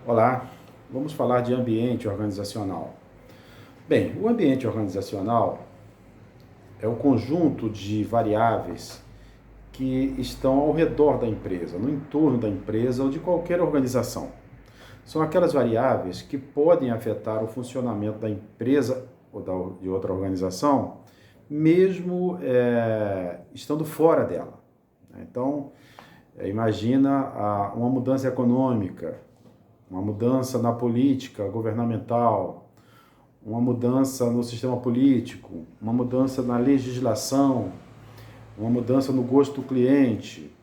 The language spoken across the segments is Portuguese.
Olá, vamos falar de ambiente organizacional. Bem, o ambiente organizacional é o conjunto de variáveis que estão ao redor da empresa, no entorno da empresa ou de qualquer organização. São aquelas variáveis que podem afetar o funcionamento da empresa ou de outra organização, mesmo estando fora dela. Então, imagina uma mudança econômica, uma mudança na política governamental, uma mudança no sistema político, uma mudança na legislação, uma mudança no gosto do cliente,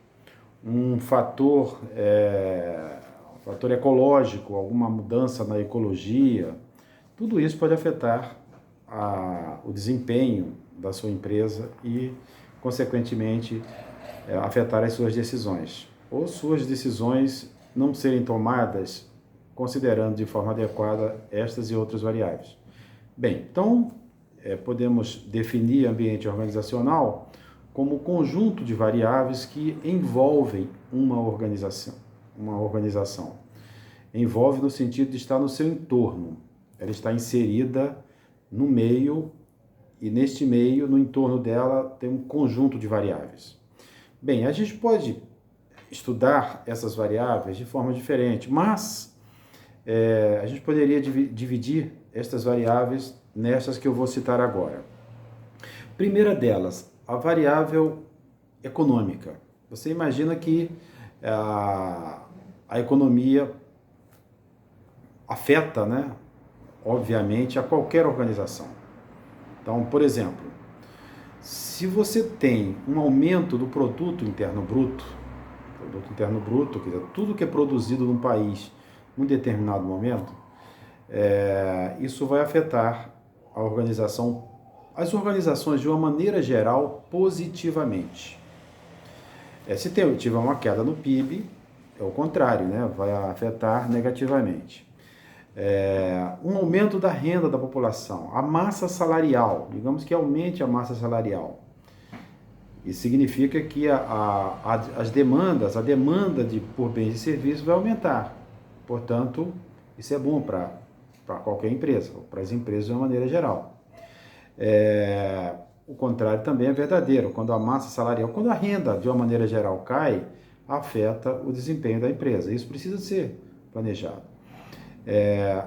um fator ecológico, alguma mudança na ecologia. Tudo isso pode afetar o desempenho da sua empresa e, consequentemente, afetar as suas decisões. Ou suas decisões não serem tomadas considerando de forma adequada estas e outras variáveis. Bem, então podemos definir ambiente organizacional como o conjunto de variáveis que envolvem uma organização. Uma organização. Envolve no sentido de estar no seu entorno. Ela está inserida no meio e neste meio, no entorno dela, tem um conjunto de variáveis. Bem, a gente pode estudar essas variáveis de forma diferente, mas a gente poderia dividir estas variáveis nessas que eu vou citar agora. Primeira delas, a variável econômica. Você imagina que a economia afeta, né, obviamente, a qualquer organização. Então, por exemplo, se você tem um aumento do produto interno bruto, quer dizer, tudo que é produzido num país num determinado momento, isso vai afetar a organização, as organizações de uma maneira geral, positivamente. Se tiver uma queda no PIB, é o contrário, né? Vai afetar negativamente. Um aumento da renda da população, a massa salarial, digamos que aumente a massa salarial. Isso significa que as demandas, a demanda por bens e serviços vai aumentar. Portanto, isso é bom para qualquer empresa, para as empresas de uma maneira geral. O contrário também é verdadeiro. Quando a massa salarial, quando a renda de uma maneira geral cai, afeta o desempenho da empresa. Isso precisa ser planejado.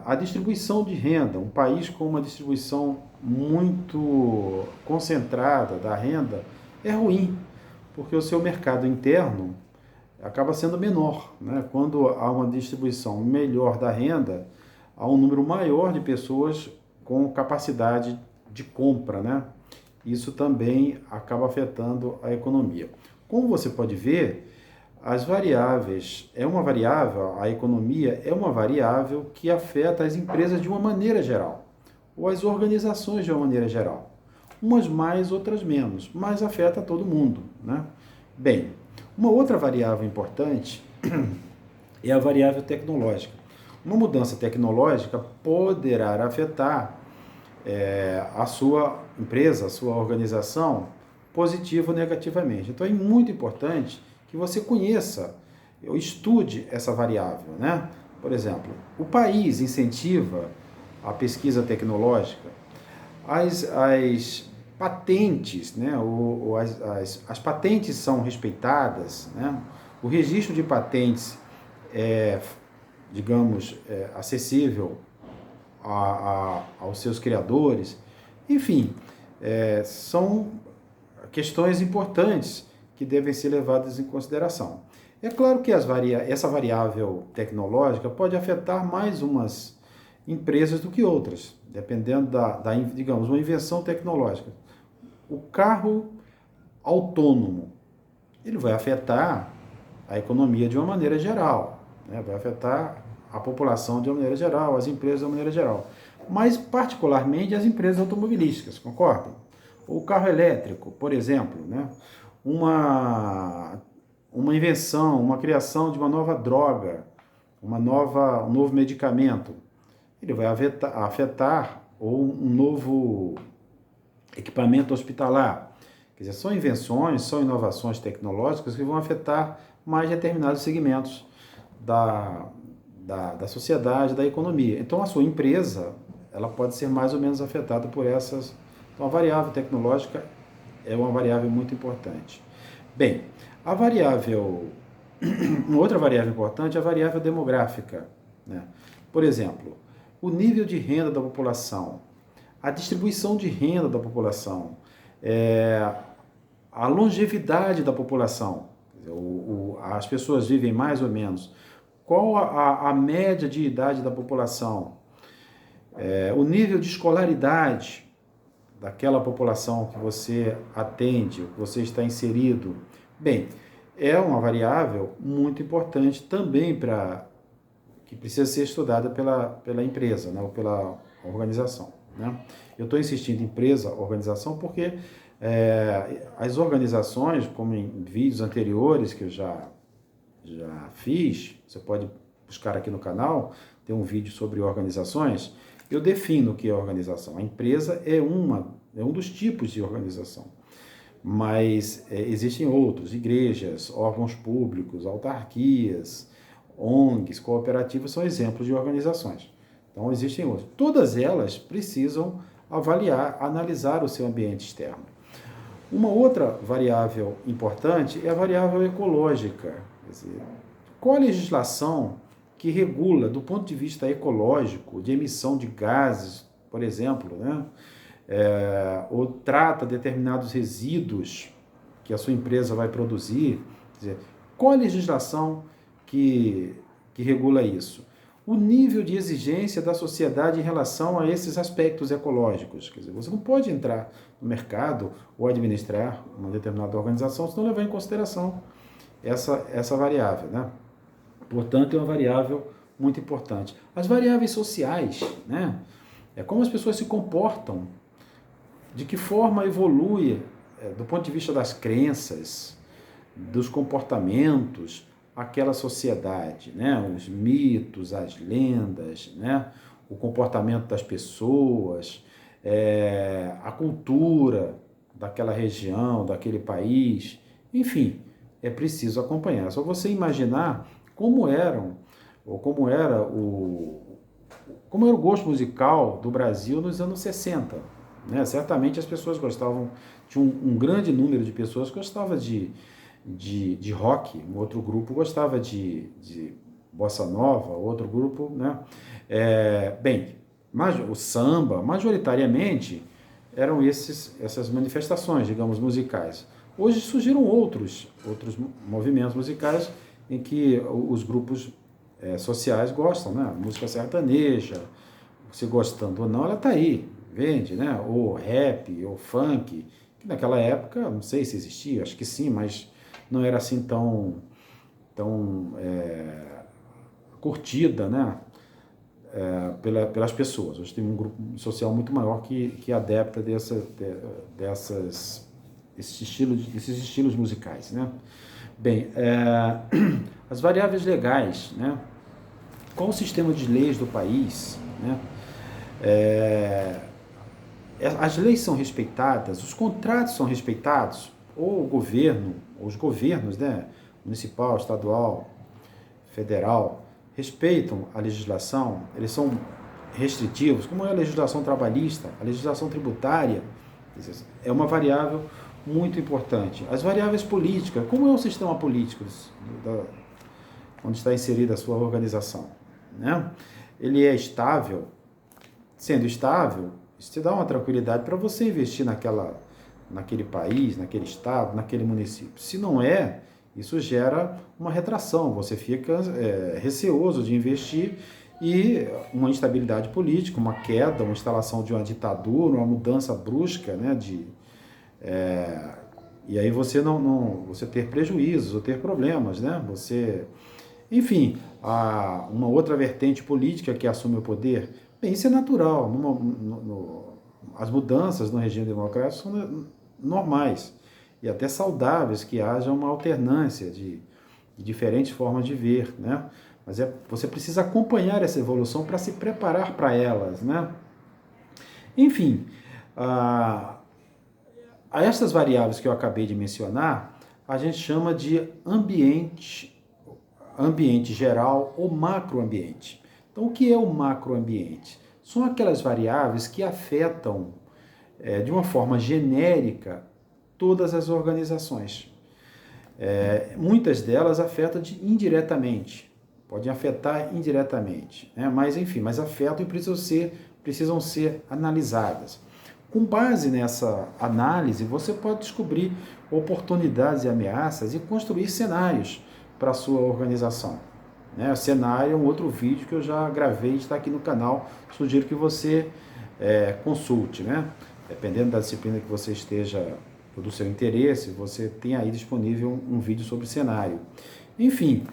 A distribuição de renda, um país com uma distribuição muito concentrada da renda é ruim, porque o seu mercado interno acaba sendo menor, né? Quando há uma distribuição melhor da renda, há um número maior de pessoas com capacidade de compra, né? Isso também acaba afetando a economia. Como você pode ver, as variáveis, a economia é uma variável que afeta as empresas de uma maneira geral, ou as organizações de uma maneira geral. Umas mais, outras menos, mas afeta todo mundo, né? Bem, uma outra variável importante é a variável tecnológica. Uma mudança tecnológica poderá afetar a sua empresa, a sua organização, positivo ou negativamente. Então é muito importante que você conheça, ou estude essa variável, né? Por exemplo, o país incentiva a pesquisa tecnológica, as patentes, né? As patentes são respeitadas, né? O registro de patentes é, digamos, acessível aos seus criadores. Enfim, são questões importantes que devem ser levadas em consideração. É claro que essa variável tecnológica pode afetar mais umas empresas do que outras, dependendo digamos, uma invenção tecnológica. O carro autônomo, ele vai afetar a economia de uma maneira geral, né? Vai afetar a população de uma maneira geral, as empresas de uma maneira geral, mas particularmente as empresas automobilísticas, concordam? O carro elétrico, por exemplo, né? Uma invenção, uma criação de uma nova droga, um novo medicamento, ele vai afetar ou um novo equipamento hospitalar. Quer dizer, são invenções, são inovações tecnológicas que vão afetar mais determinados segmentos da sociedade, da economia. Então, a sua empresa, ela pode ser mais ou menos afetada por essas. Então, a variável tecnológica é uma variável muito importante. Bem, a variável, uma outra variável importante é a variável demográfica, né? Por exemplo, o nível de renda da população, a distribuição de renda da população, a longevidade da população, as pessoas vivem mais ou menos, qual a média de idade da população, o nível de escolaridade daquela população que você atende, que você está inserido. Bem, é uma variável muito importante também que precisa ser estudada pela empresa, né, ou pela organização. Né? Eu estou insistindo em empresa, organização, porque as organizações, como em vídeos anteriores que eu já fiz, você pode buscar aqui no canal, tem um vídeo sobre organizações, eu defino o que é organização. A empresa é um dos tipos de organização, mas existem outros, igrejas, órgãos públicos, autarquias, ONGs, cooperativas, são exemplos de organizações. Então, existem outras. Todas elas precisam avaliar, analisar o seu ambiente externo. Uma outra variável importante é a variável ecológica. Quer dizer, qual a legislação que regula, do ponto de vista ecológico, de emissão de gases, por exemplo, né? Ou trata determinados resíduos que a sua empresa vai produzir? Quer dizer, qual a legislação que regula isso? O nível de exigência da sociedade em relação a esses aspectos ecológicos. Quer dizer, você não pode entrar no mercado ou administrar uma determinada organização se não levar em consideração essa variável, né? Portanto, é uma variável muito importante. As variáveis sociais, né? É como as pessoas se comportam, de que forma evolui, do ponto de vista das crenças, dos comportamentos, aquela sociedade, né? Os mitos, as lendas, né? O comportamento das pessoas, a cultura daquela região, daquele país, enfim, é preciso acompanhar. Só você imaginar como era o gosto musical do Brasil nos anos 60. Né? Certamente as pessoas gostavam, tinha um grande número de pessoas que gostavam de rock, um outro grupo gostava de bossa nova, outro grupo, né? O samba, majoritariamente, eram essas manifestações, digamos, musicais. Hoje surgiram outros movimentos musicais em que os grupos sociais gostam, né? Música sertaneja, se gostando ou não, ela está aí, vende, né? Ou rap, ou funk, que naquela época, não sei se existia, acho que sim, mas não era assim tão curtida, né? Pelas pessoas. Hoje tem um grupo social muito maior que adepta esses estilos musicais, né? Bem, as variáveis legais, né? Qual o sistema de leis do país, né? As leis são respeitadas, os contratos são respeitados, ou o governo, ou os governos, né? Municipal, estadual, federal, respeitam a legislação, eles são restritivos, como é a legislação trabalhista, a legislação tributária, é uma variável muito importante. As variáveis políticas, como é o sistema político onde está inserida a sua organização, né? Ele é estável, sendo estável, isso te dá uma tranquilidade para você investir naquele país, naquele estado, naquele município. Se não é, isso gera uma retração, você fica receoso de investir e uma instabilidade política, uma queda, uma instalação de uma ditadura, uma mudança brusca, né, e aí você você ter prejuízos ou ter problemas, né? Enfim, uma outra vertente política que assume o poder, bem, isso é natural. As mudanças no regime democrático são normais e até saudáveis que haja uma alternância de diferentes formas de ver, né? Mas você precisa acompanhar essa evolução para se preparar para elas, né? Enfim, a essas variáveis que eu acabei de mencionar, a gente chama de ambiente, ambiente geral ou macroambiente. Então, o que é o macroambiente? São aquelas variáveis que afetam, de uma forma genérica, todas as organizações. Muitas delas afetam indiretamente, podem afetar indiretamente, né? Mas enfim, afetam e precisam ser analisadas. Com base nessa análise, você pode descobrir oportunidades e ameaças e construir cenários para a sua organização. Né? O cenário é um outro vídeo que eu já gravei e está aqui no canal. Sugiro que você consulte, né? Dependendo da disciplina que você esteja, ou do seu interesse, você tem aí disponível um vídeo sobre cenário. Enfim,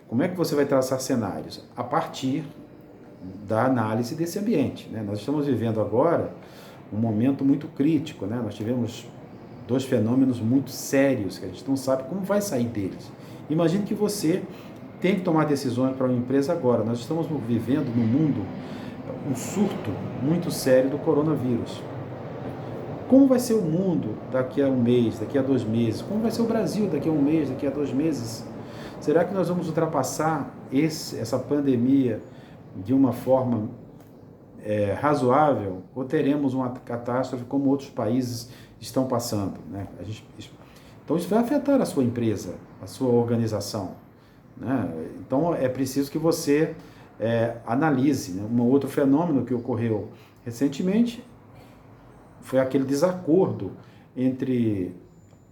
como é que você vai traçar cenários? A partir da análise desse ambiente. Né? Nós estamos vivendo agora um momento muito crítico, né? Nós tivemos 2 fenômenos muito sérios que a gente não sabe como vai sair deles. Imagine que você tem que tomar decisões para uma empresa agora. Nós estamos vivendo no mundo um surto muito sério do coronavírus. Como vai ser o mundo daqui a um mês, daqui a 2 meses? Como vai ser o Brasil daqui a um mês, daqui a 2 meses? Será que nós vamos ultrapassar essa pandemia de uma forma razoável, ou teremos uma catástrofe como outros países estão passando, né? Então isso vai afetar a sua empresa, a sua organização, né? Então é preciso que você analise, né? Um outro fenômeno que ocorreu recentemente foi aquele desacordo entre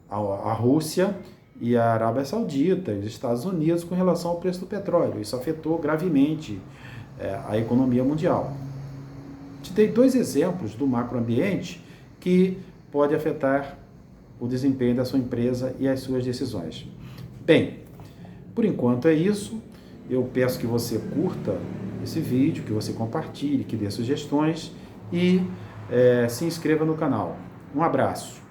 a Rússia e a Arábia Saudita e os Estados Unidos com relação ao preço do petróleo. Isso afetou gravemente a economia mundial. Te dei 2 exemplos do macroambiente que pode afetar o desempenho da sua empresa e as suas decisões. Bem, por enquanto é isso. Eu peço que você curta esse vídeo, que você compartilhe, que dê sugestões e se inscreva no canal. Um abraço.